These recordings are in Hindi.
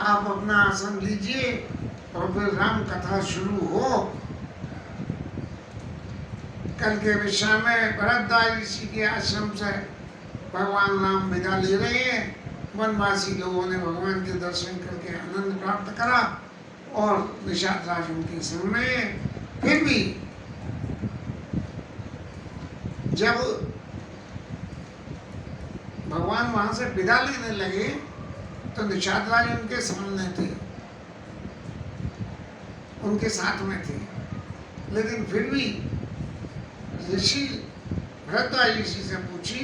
आप अपना आसन लीजिए और फिर राम कथा शुरू हो। कल के विषय में भरद्वाज ऋषि के आश्रम से भगवान राम विदा ले रहे हैं। वनवासी लोगों ने भगवान के दर्शन करके आनंद प्राप्त करा और निषाद राज उनके संग में। फिर भी जब भगवान वहां से विदा लेने लगे तो निषाद राज उनके सामने थे, उनके साथ में थे। लेकिन फिर भी ऋषि भरद्वाज ऋषि से पूछी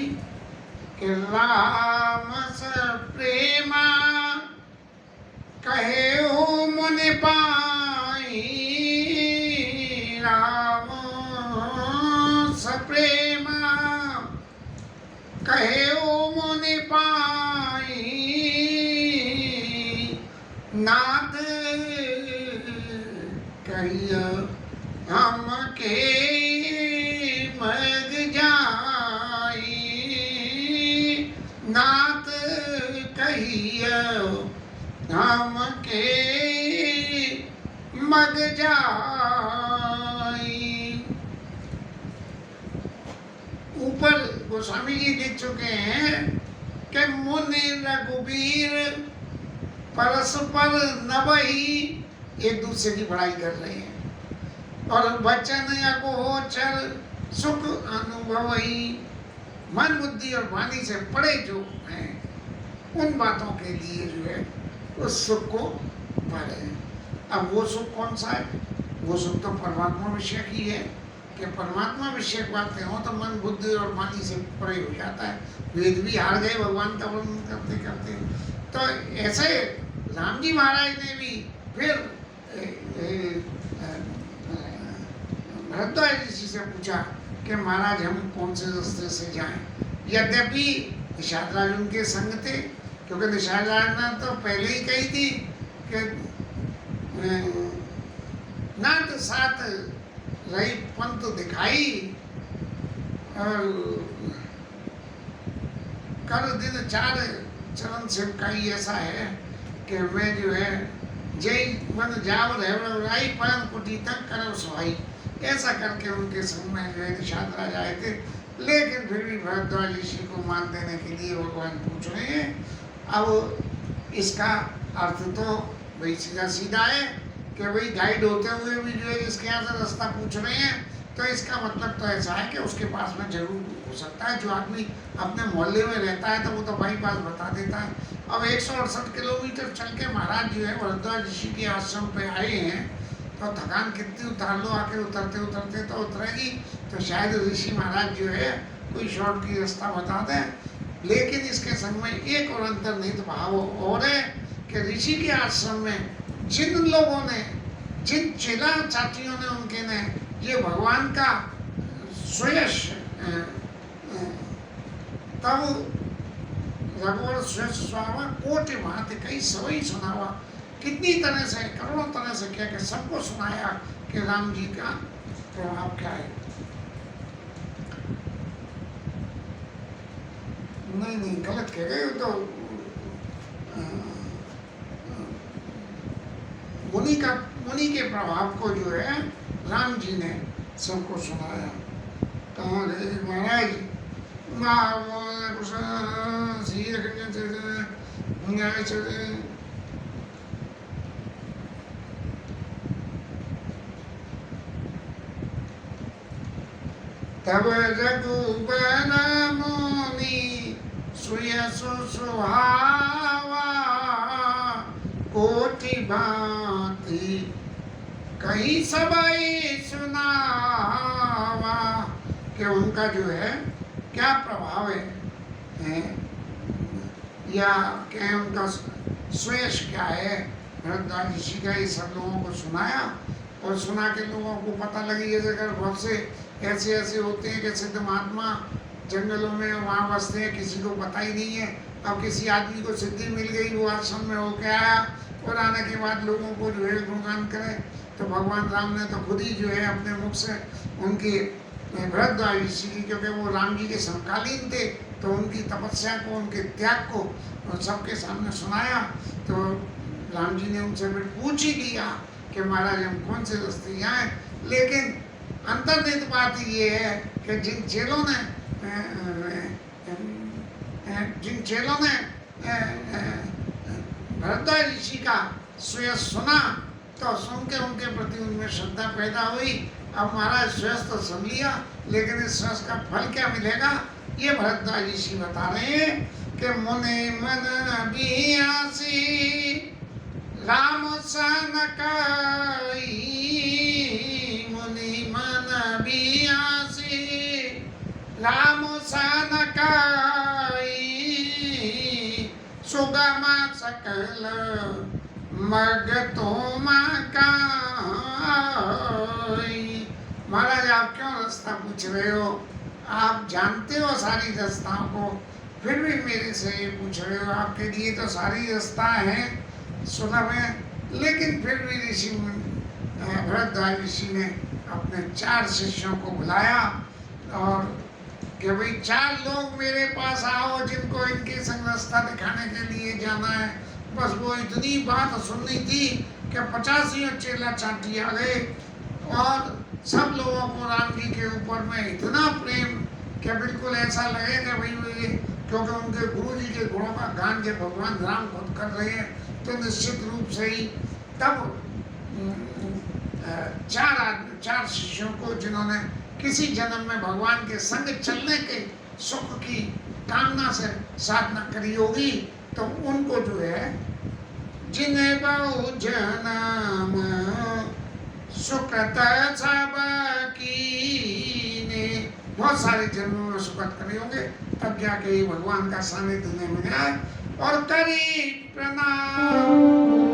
कि राम से प्रेमा कहे हो मुनि पाई, राम से प्रेमा कहे हो मुनि पाई, नाथ कहिया हम के मग जाई, नाथ कहिया हम के मग जाई। ऊपर गोस्वामी जी लिख चुके हैं कि मुनि रघुबीर परस्पर नवही एक दूसरे की बड़ाई कर रहे हैं और वचन अगोचर सुख अनुभवही, मन बुद्धि और वाणी से पड़े जो हैं उन बातों के लिए जो है उस सुख को पाए। अब वो सुख कौन सा है? वो सुख तो परमात्मा विषय की है कि परमात्मा विषय बातें हो तो मन बुद्धि और वाणी से परे हो जाता है। वेद भी हार गए भगवान का वर्णन करते करते। तो ऐसे राम जी महाराज ने भी फिर भरद्वाज ऋषि से पूछा कि महाराज हम कौन से रास्ते से जाएं। यद्यपि निषाद राज उनके संग थे, क्योंकि निषाद राज ने तो पहले ही कही थी कि नाथ साथ रही पंथ दिखाई और कर दिन चार चरण सेवकाई। ऐसा है कि मैं जो है जय मन जाव राई परम कुटी तक करव सुहाई, ऐसा करके उनके संग में जो है निषाद राज आए थे। लेकिन फिर भी भरद्वाज ऋषि को मान देने के लिए भगवान पूछ रहे हैं। अब इसका अर्थ तो भाई सीधा सीधा है कि भाई गाइड होते हुए भी जो है इसके यहाँ से रास्ता पूछ रहे हैं, तो इसका मतलब तो ऐसा है कि उसके पास में जरूर हो सकता है। जो आदमी अपने मोहल्ले में रहता है तो वो तो भाई पास बता देता है। अब 168 किलोमीटर चल के महाराज जो है भरद्वाज ऋषि के आश्रम पे आए हैं, तो थकान कितनी उतार लो, आके उतरते उतरते तो उतरेगी। तो शायद ऋषि महाराज जो है कोई शॉर्ट की रास्ता बता दें। लेकिन इसके संग में एक और अंतर्निहित भाव और है कि ऋषि के आश्रम में जिन लोगों ने, जिन चेला चाटियों ने उनके ने ये भगवान का श्रेयस तब रघुवर श्रेष्ठ स्वामा कोटि भांति कई सवई सुनावा, कितनी तरह से करोड़ों तरह से कह के सबको सुनाया कि राम जी का प्रभाव क्या है। नहीं गलत कह गए तो मुनि के प्रभाव को जो है राम जी ने सबको सुनाया। कहाँ गए महाराज? तब रघुबर मुनि सुयसु सुहावा, कोटि भांति कहीं सबई सुनावा। कि उनका जो है क्या प्रभाव है या क्या उनका श्रेष्ठ क्या है। भरद्वाज ऋषि का ये सब लोगों को सुनाया और सुना के लोगों को पता लगी ये जगह बहुत से ऐसे ऐसे होते हैं कि सिद्ध महात्मा जंगलों में वहाँ बसते हैं, किसी को पता ही नहीं है। अब किसी आदमी को सिद्धि मिल गई, वो आश्रम में होके आया और आने के बाद लोगों को जो है गुणगान करे, तो भगवान राम ने तो खुद ही जो है अपने मुख से उनकी भरद्वाज ऋषि की, क्योंकि वो राम जी के समकालीन थे, तो उनकी तपस्या को, उनके त्याग को सबके सामने सुनाया। तो राम जी ने उनसे फिर पूछ ही लिया कि महाराज हम कौन से रास्ते जाएं, लेकिन अंतर्निहित बात ये है कि जिन चेलों ने भरद्वाज ऋषि का श्रेयस सुना तो सुन के उनके प्रति उनमें श्रद्धा पैदा हुई। अब महाराज श्रेयस तो सुन लिया, लेकिन इस श्रेयस का फल क्या मिलेगा ये भरद्वाज ऋषि बता रहे हैं कि मुनि मन अभियासी राम सन काई, मुनि मन अभियासी राम सन काई, सुगम सकल मग तुम काई। महाराज आप क्यों रास्ता पूछ रहे हो, आप जानते हो सारी रास्ताओं को, फिर भी मेरे से ये पूछ रहे हो। आपके लिए तो सारी रास्ता है सुलभ है, लेकिन फिर भी ऋषि भरद्वाज ऋषि ने अपने 4 शिष्यों को बुलाया और कि भाई 4 लोग मेरे पास आओ जिनको इनके संग रास्ता दिखाने के लिए जाना है। बस वो इतनी बात सुननी थी कि 50 चेला चाटी आ गए और सब लोगों को राम जी के ऊपर में इतना प्रेम कि बिल्कुल ऐसा लगे कि भाई क्योंकि उनके गुरु जी के गुणों का गान जब भगवान राम खुद कर रहे हैं तो निश्चित रूप से ही तब 4 शिष्यों को जिन्होंने किसी जन्म में भगवान के संग चलने के सुख की कामना से साधना करी होगी, तो उनको जो है जिन्हें बहु जन्म सुखत सब कीने, बहुत सारे जन्मों में सुखत करे होंगे, तब जाके भगवान का सानिध्य उन्हें मिला और करी प्रणाम।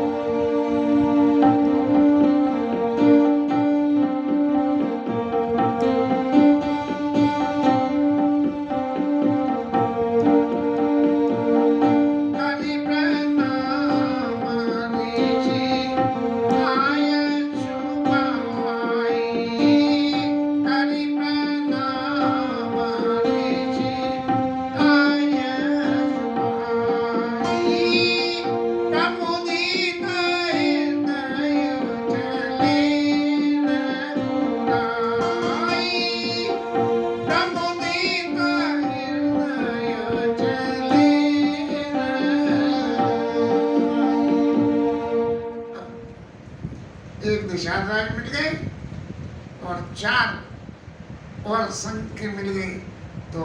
निषाद राज मिल गए और 4 और संघ के मिल गए, तो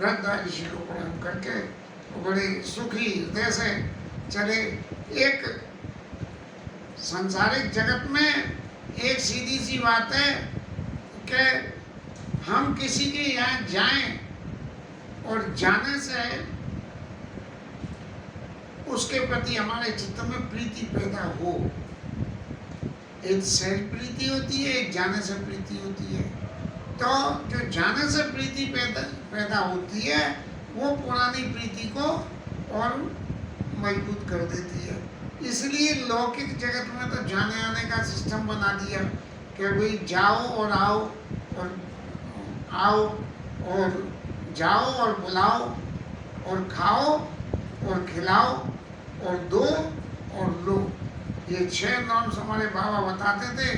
भरद्वाज ऋषि को प्रणाम करके बड़े सुखी हृदय से चले। एक सांसारिक जगत में एक सीधी सी बात है कि हम किसी के यहाँ जाएं और जाने से उसके प्रति हमारे चित्त में प्रीति पैदा हो। एक सहज प्रीति होती है, एक जाने से प्रीति होती है। तो जो जाने से प्रीति पैदा होती है वो पुरानी प्रीति को और मजबूत कर देती है। इसलिए लौकिक जगत में तो जाने आने का सिस्टम बना दिया कि भाई जाओ और आओ और जाओ और बुलाओ और खाओ और खिलाओ और दो और लो। ये 6 नॉर्म्स हमारे बाबा बताते थे।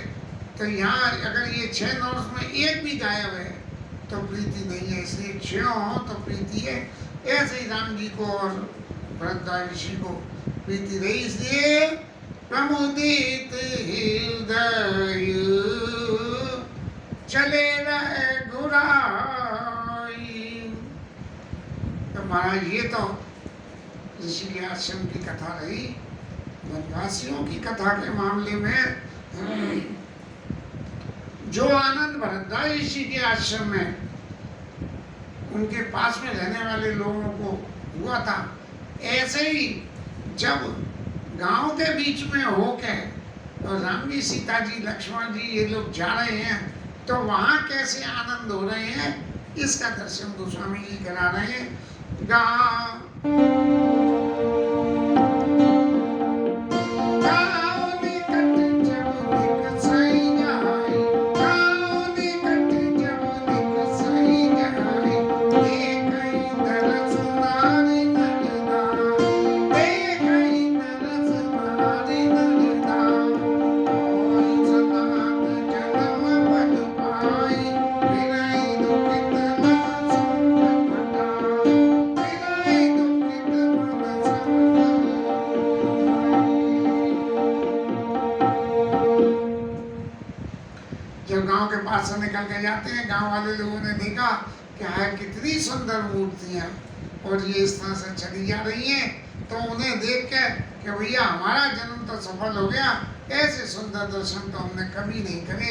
तो यहाँ अगर ये 6 नॉर्म्स में एक भी गायब है तो प्रीति नहीं है, इसलिए 6 हो तो प्रीति है। ऐसे ही राम जी को और भरद्वाज ऋषि को प्रीति रही, इसलिए प्रमुदित हृदय चले रहे घुराई। तो महाराज ये तो ऋषि के आश्रम की कथा रही। वनवासियों की कथा के मामले में जो आनंद भरद्वाज ऋषि के आश्रम में उनके पास में रहने वाले लोगों को हुआ था, ऐसे ही जब गांव के बीच में होके और राम जी, सीता जी, लक्ष्मण जी ये लोग जा रहे हैं तो वहाँ कैसे आनंद हो रहे हैं इसका दर्शन गोस्वामी जी करा रहे हैं। पास से निकल के जाते हैं, गांव वाले लोगों ने देखा कि हाय कितनी सुंदर मूर्तियाँ और ये इस तरह से चली जा रही हैं, तो उन्हें देख के कि भैया हमारा जन्म तो सफल हो गया, ऐसे सुंदर दर्शन तो हमने कभी नहीं करे।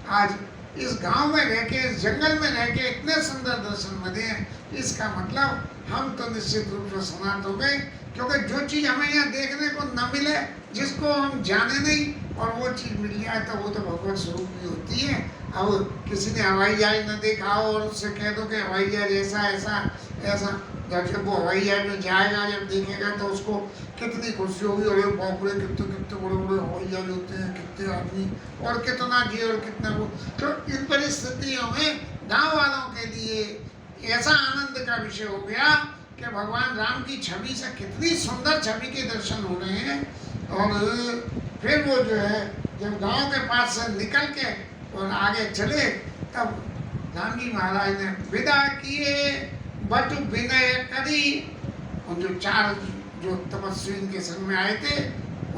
आज इस गांव में रह के, इस जंगल में रह के इतने सुंदर दर्शन मिले हैं, इसका मतलब हम तो निश्चित रूप से सनात हो गए, क्योंकि जो चीज़ हमें यहाँ देखने को न मिले, जिसको हम जाने नहीं, और वो चीज़ मिल जाए तो वो तो भगवत स्वरूप भी होती है। अब किसी ने हवाई जहाज न देखा हो और उससे कह दो कि हवाई जहाज ऐसा ऐसा ऐसा, जब वो हवाई जहाज में जाएगा, जब देखेगा तो उसको कितनी खुशी होगी, अरे बाप रे कितने कितने बड़े बड़े हवाई जहाज होते हैं, कितने आदमी और कितना जी और कितना वो। तो इन परिस्थितियों में गाँव वालों के लिए ऐसा आनंद का विषय हो गया कि भगवान राम की छवि से कितनी सुंदर छवि के दर्शन हो रहे हैं। और फिर वो जो है जब गांव के पास से निकल के और आगे चले, तब राम जी महाराज ने विदा किए बट विनय करी। उन जो चार जो तपस्वी इनके संग में आए थे,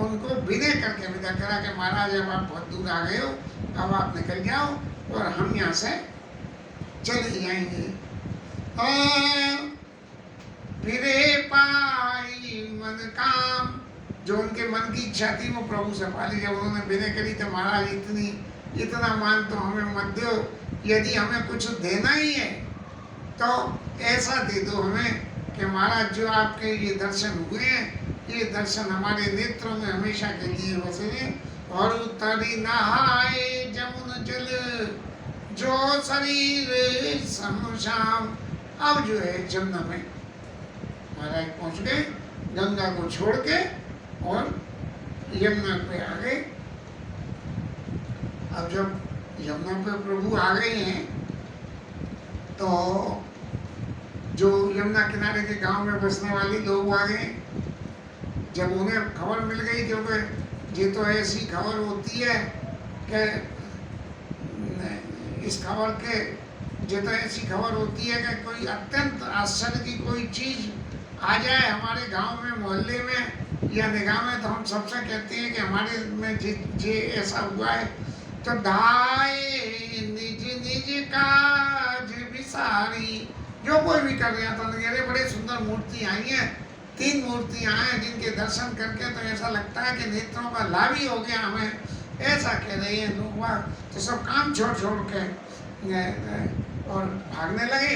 उनको विनय करके विदा करा कि महाराज अब आप बहुत दूर आ गए हो, अब आप निकल जाओ और हम यहाँ से चले जाएंगे। फिरे पाई मन काम, जो उनके मन की इच्छा थी वो प्रभु से पाली। जब उन्होंने विनय करी तो महाराज इतना मान तो हमें मत दो, यदि हमें कुछ देना ही है तो ऐसा दे दो हमें कि महाराज जो आपके ये दर्शन हुए हैं, ये दर्शन हमारे नेत्रों में हमेशा के लिए बसे। और उतरी नहाए जमुन जल जो शरीर समशाम। अब जो है जमुना में महाराज पहुँच गए, गंगा को छोड़ के और यमुना पे आ गए। अब जब यमुना पे प्रभु आ गए हैं तो जो यमुना किनारे के गांव में बसने वाले लोग आ गए। जब उन्हें खबर मिल गई, क्योंकि ये तो ऐसी खबर होती है कि इस खबर के ये तो ऐसी खबर होती है कि कोई अत्यंत आश्चर्य की कोई चीज़ आ जाए हमारे गांव में, मोहल्ले में या निगाह में, तो हम सबसे कहते हैं कि हमारे में जे ऐसा हुआ है। तो धाये निज निज काज विसारी, जो कोई भी कर रहा था, अरे बड़े सुंदर मूर्ति आई हैं, 3 मूर्तियाँ हैं जिनके दर्शन करके तो ऐसा लगता है कि नेत्रों का लाभ ही हो गया हमें, ऐसा कह रहे हैं लोग। तो सब काम छोड़ छोड़ के और भागने लगे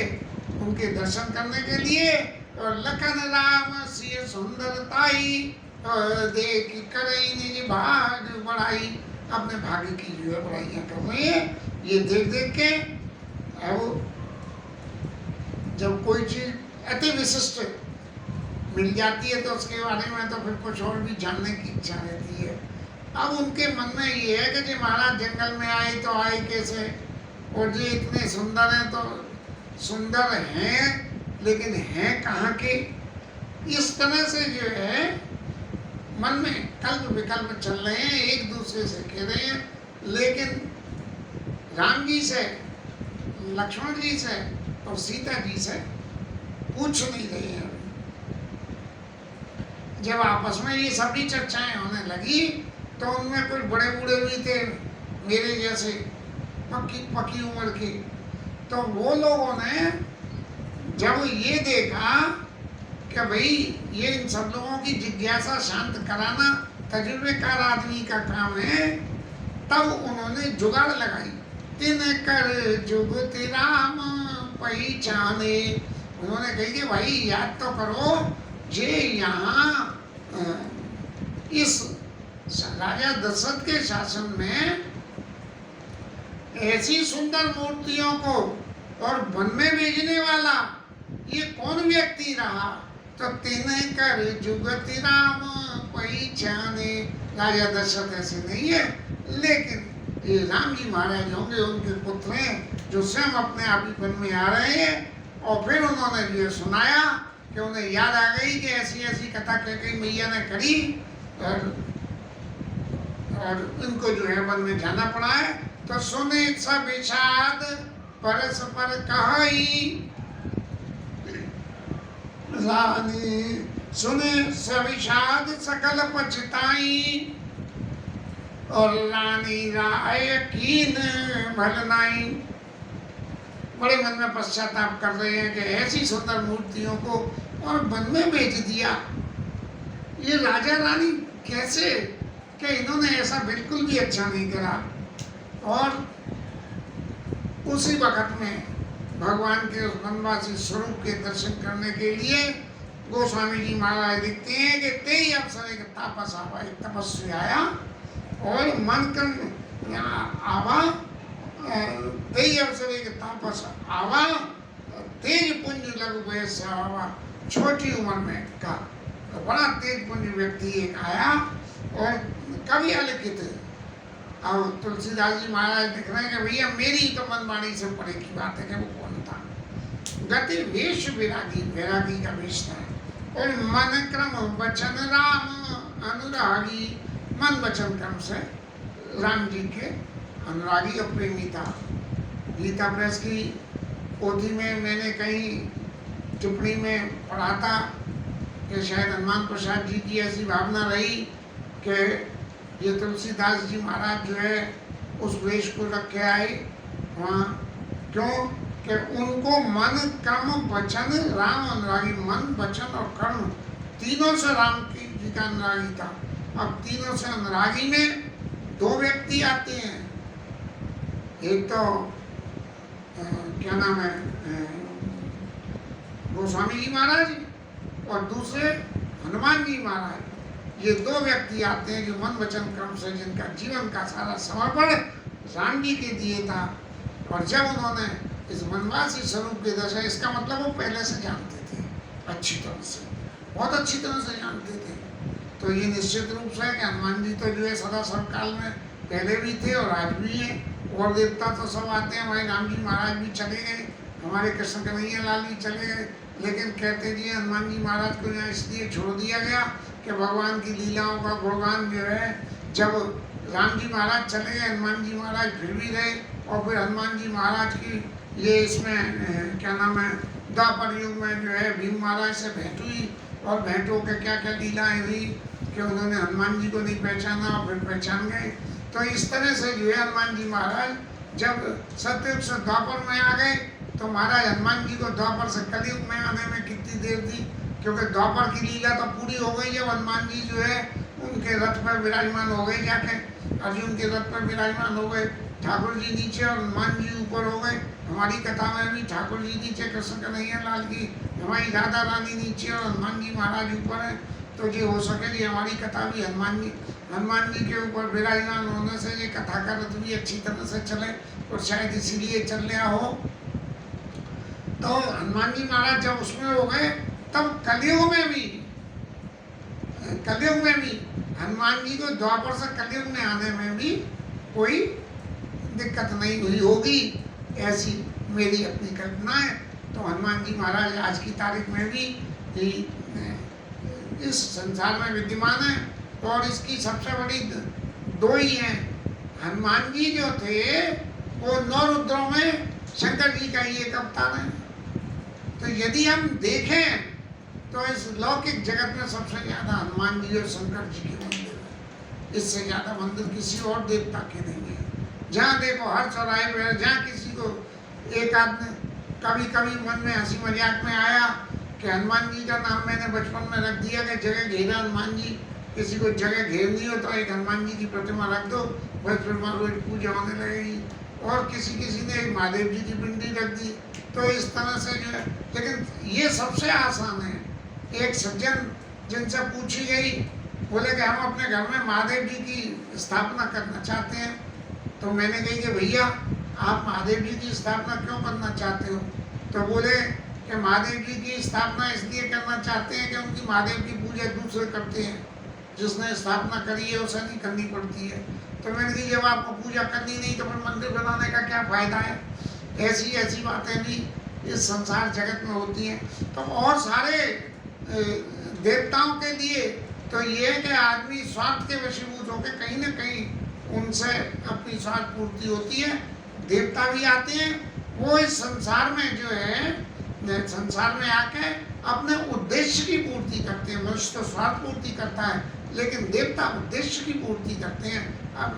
उनके दर्शन करने के लिए। और लखन राम सिय सुंदरताई देख करई निज भाग बढ़ाई, अपने भाग्य की जो है बढ़ाइयाँ कर रहे हैं ये देख देख के। अब जब कोई चीज़ अति विशिष्ट मिल जाती है तो उसके बारे में तो फिर कुछ और भी जानने की इच्छा रहती है। अब उनके मन में ये है कि जी महाराज जंगल में आए तो आए कैसे, और जी इतने सुंदर हैं तो सुंदर हैं लेकिन हैं कहाँ के। इस तरह से जो है मन में कल्प विकल्प चल रहे हैं, एक दूसरे से कह रहे हैं, लेकिन राम जी से, लक्ष्मण जी से और सीता जी से पूछ नहीं रहे हैं। जब आपस में ये सभी चर्चाएं होने लगी तो उनमें कुछ बड़े बूढ़े भी थे मेरे जैसे, पक्की उम्र के। तो वो लोगों ने जब ये देखा कि भाई ये इन सब लोगों की जिज्ञासा शांत कराना तजुर्बेकार आदमी का काम है, तब उन्होंने जुगाड़ लगाई। तिन कर जुगति राम पहचाने, उन्होंने कही कि भाई याद तो करो जे यहाँ इस राजा दशरथ के शासन में ऐसी सुंदर मूर्तियों को और वन में भेजने वाला ये कौन व्यक्ति रहा। तो तिन कर जुगति राम पहचाने, राजा दशरथ ऐसे नहीं है, लेकिन ये राम जी महाराज होंगे, उनके पुत्र हैं जो स्वयं अपने आप ही वन में आ रहे हैं। और फिर उन्होंने ये सुनाया कि उन्हें याद आ गई कि ऐसी ऐसी कथा कह गई मैया ने करी, और इनको जो है वन में जाना पड़ा है। तो सुने सब विषाद परस्पर कहाई, रानी सुने सविषाद सकल पछताई। और रानी राय कीन भल नाई। बड़े मन में पश्चाताप कर रहे हैं कि ऐसी सुंदर मूर्तियों को और वन में बेच दिया। ये राजा रानी कैसे, कि इन्होंने ऐसा बिल्कुल भी अच्छा नहीं करा। और उसी वक्त में भगवान के उस वनवासी स्वरूप के दर्शन करने के लिए गोस्वामी जी महाराज लिखते हैं कि तेई अवसर एक तापस आवा, एक तपस्वी आया और मन कर आवा, तेई अवसर एक तापस आवा, तेज पुंज लघु वयस आवा, छोटी उम्र में का तो बड़ा तेज पुंज व्यक्ति एक आया और कवि अलिखित। अब तुलसीदास जी महाराज लिख रहे हैं कि भैया मेरी तो मनमानी से परे की बात है कि वो कौन था। गति वेश विरागी, वैरागी का वेश था। और मन क्रम वचन राम अनुरागी, मन वचन क्रम से राम जी के अनुरागी और प्रेमी था। गीता प्रेस की पोथी में मैंने कहीं टिप्पणी में पढ़ा था कि शायद हनुमान प्रसाद जी की ऐसी भावना रही कि ये तुलसीदास जी महाराज जो है उस वेश को रख के आए वहाँ। क्यों कि उनको मन कर्म वचन राम अनुरागी, मन वचन और कर्म तीनों से राम की जी का अनुरागी था। अब तीनों से अनुरागी में दो व्यक्ति आते हैं, एक तो क्या नाम है गोस्वामी जी महाराज और दूसरे हनुमान जी महाराज। ये दो व्यक्ति आते हैं जो मन वचन क्रम से जिनका जीवन का सारा समर्पण राम जी के दिए था। और जब उन्होंने इस वनवासी स्वरूप के दशा, इसका मतलब वो पहले से जानते थे अच्छी तरह से, बहुत अच्छी तरह से जानते थे। तो ये निश्चित रूप से कि हनुमान जी तो जो है सदा सर्वकाल में पहले भी थे और आज भी हैं। और देवता तो सब आते हैं, हमारे राम जी महाराज भी चले गए, हमारे कृष्ण कन्हैया लाल भी चले गए, लेकिन कहते जी हनुमान जी महाराज को यहाँ इसलिए छोड़ दिया गया कि भगवान की लीलाओं का गुणगान जो है, जब राम जी महाराज चले गए हनुमान जी महाराज फिर भी रहे। और फिर हनुमान जी महाराज की ये इसमें क्या नाम है द्वापर युग में जो है भीम महाराज से भेंट हुई और भेंटों के क्या क्या लीलाएं हुई कि उन्होंने हनुमान जी को नहीं पहचाना और फिर पहचान गए। तो इस तरह से जो है हनुमान जी महाराज जब सतयुग से द्वापर में आ गए तो महाराज हनुमान जी को द्वापर से कलयुग में आने में कितनी देर थी, क्योंकि द्वापर की लीला तो पूरी हो गई जब हनुमान जी जो है उनके रथ पर विराजमान हो गए, जाके अर्जुन के रथ पर विराजमान हो गए, ठाकुर जी नीचे और हनुमान जी ऊपर हो गए। हमारी कथा में भी ठाकुर जी नीचे कृष्ण कन्हैया लाल की, हमारी राधा रानी नीचे और हनुमान जी महाराज ऊपर है। तो ये हो सके ये हमारी कथा भी हनुमान जी के ऊपर विराजमान होने से ये कथा का रथ भी अच्छी तरह से चले और शायद इसीलिए चल रहा हो। तो हनुमान जी महाराज जब उसमें हो गए तब कलयुग में भी हनुमान जी को द्वापर से कलयुग में आने में भी कोई दिक्कत नहीं हुई होगी, ऐसी मेरी अपनी कल्पना है। तो हनुमान जी महाराज आज की तारीख में भी इस संसार में विद्यमान है। और इसकी सबसे बड़ी दो ही हैं। हनुमान जी जो थे वो 9 रुद्रों में शंकर जी का ही एक अवतार है। तो यदि हम देखें तो इस लौकिक जगत में सबसे ज्यादा हनुमान जी और शंकर जी के मंदिर है, इससे ज्यादा मंदिर किसी और देवता के नहीं है। जहाँ देखो हर चौराहे पर, जहाँ किसी को एक आदमी कभी मन में हंसी मजाक में आया कि हनुमान जी का नाम मैंने बचपन में रख दिया कि जगह घेरा हनुमान जी, किसी को जगह घेरनी हो तो एक हनुमान जी की प्रतिमा रख दो, बस फिर रोज पूजा होने लगेगी। और किसी ने महादेव जी की पिंडी रख दी। तो इस तरह से जो है, लेकिन ये सबसे आसान है। एक सज्जन जिनसे पूछी गई, बोले कि हम अपने घर में महादेव जी की स्थापना करना चाहते हैं। तो मैंने कही कि भैया आप महादेव जी की स्थापना क्यों करना चाहते हो? तो बोले कि महादेव जी की स्थापना इसलिए करना चाहते हैं कि उनकी महादेव की पूजा दूसरे करते हैं, जिसने स्थापना करी है उसे नहीं करनी पड़ती है। तो मैंने कही जब आपको पूजा करनी नहीं तो फिर मंदिर बनाने का क्या फायदा है? ऐसी बातें भी इस संसार जगत में होती हैं। तो और सारे देवताओं के लिए तो ये है कि आदमी स्वार्थ के वशीभूत होकर कहीं ना कहीं उनसे अपनी स्वार्थ पूर्ति होती है। देवता भी आते हैं, वो इस संसार में जो है संसार में आके अपने उद्देश्य की पूर्ति करते हैं। मनुष्य तो स्वार्थ पूर्ति करता है, लेकिन देवता उद्देश्य की पूर्ति करते हैं। अब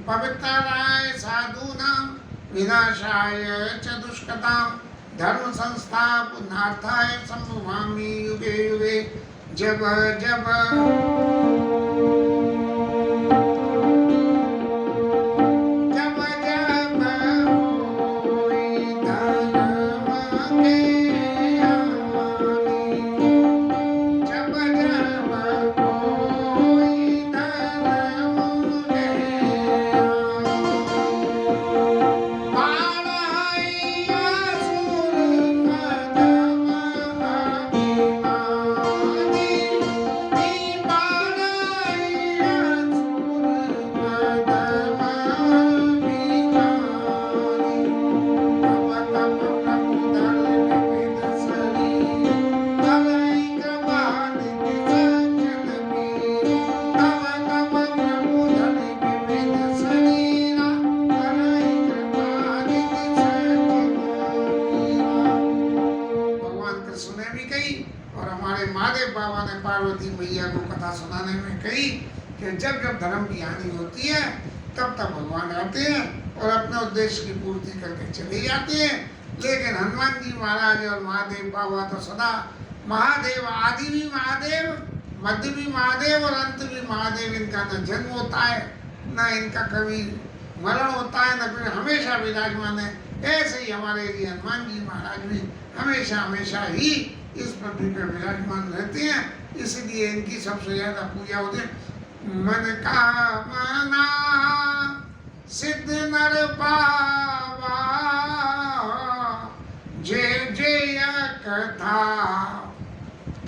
पवित्राय साधूनां विनाशाय च दुष्कृतां धर्म संस्थापनार्थाय संभवामि युगे युगे। जब जब पार्वती मैया को कथा सुनाने में कही कि जब जब धर्म की हानि होती है तब तब भगवान आते हैं और अपने उद्देश्य की पूर्ति करके चले जाते हैं। लेकिन हनुमान जी महाराज और महादेव बाबा तो सदा महादेव, आदि भी महादेव, मध्य भी महादेव और अंत भी महादेव। इनका न जन्म होता है न इनका कभी मरण होता है, न फिर हमेशा विराजमान है। ऐसे ही हमारे लिए हनुमान जी महाराज भी हमेशा हमेशा ही इस पृथ्वी पर विराजमान रहते हैं, इसलिए इनकी सबसे ज्यादा पूजा होती है। मन कामना सिद्ध नर पावा, जय जय कथा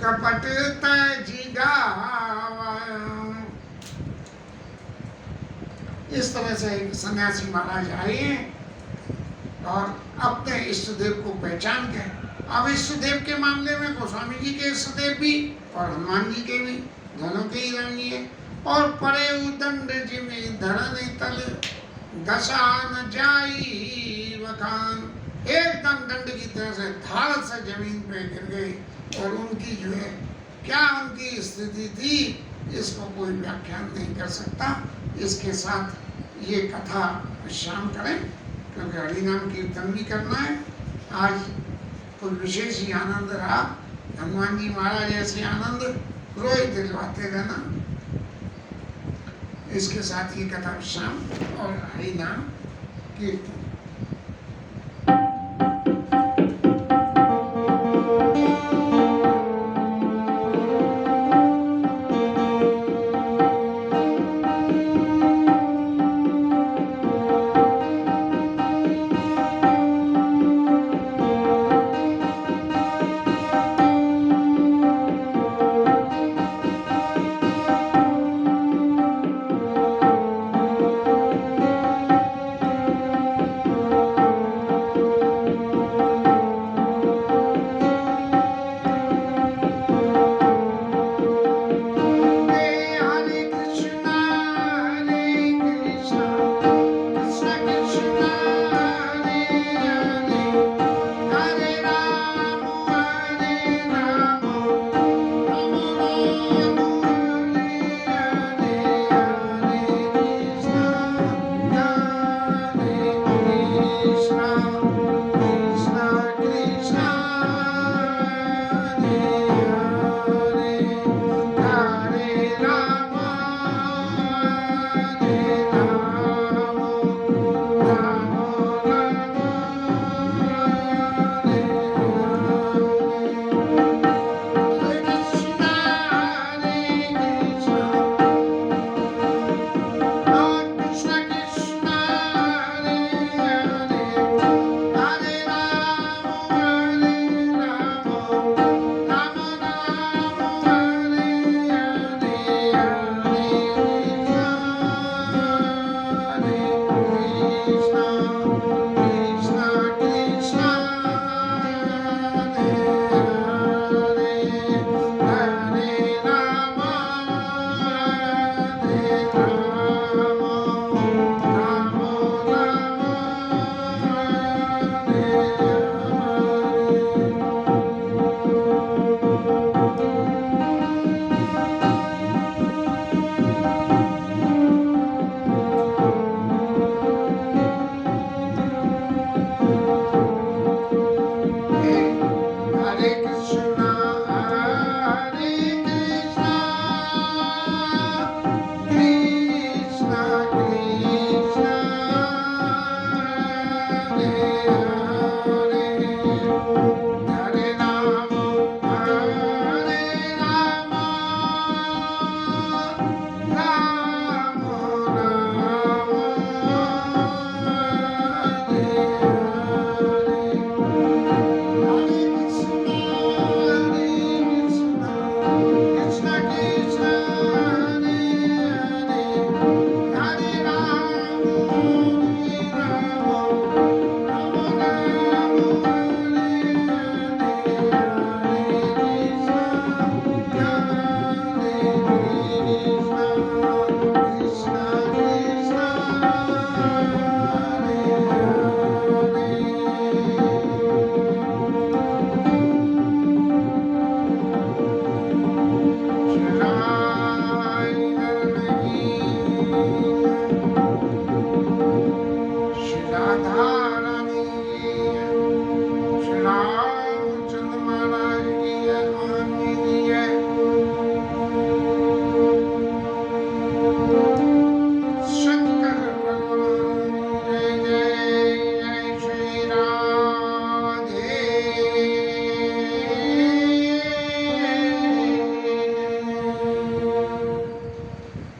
कपट तज गावा। इस तरह से एक सन्यासी महाराज आए और अपने इष्ट देव को पहचान के, अब इष्ट देव के मामले में गोस्वामी जी के इष्ट देव भी और हनुमान जी के भी, दोनों के ही रंगीय। और परे उदंड जिमे धरन तल दशा न जाई वखान, एकदम दंड की तरह से धाड़ से जमीन पे गिर गई और उनकी जो है क्या उनकी स्थिति थी इसको कोई व्याख्यान नहीं कर सकता। इसके साथ ये कथा विश्राम करें क्योंकि हरिनाम कीर्तन भी करना है। आज कोई विशेष ही आनंद रहा, हनुमान जी महाराज ऐसे आनंद रोज दिलवाते रहना। इसके साथ ये कथा विश्राम और हरिनाम कीर्तन।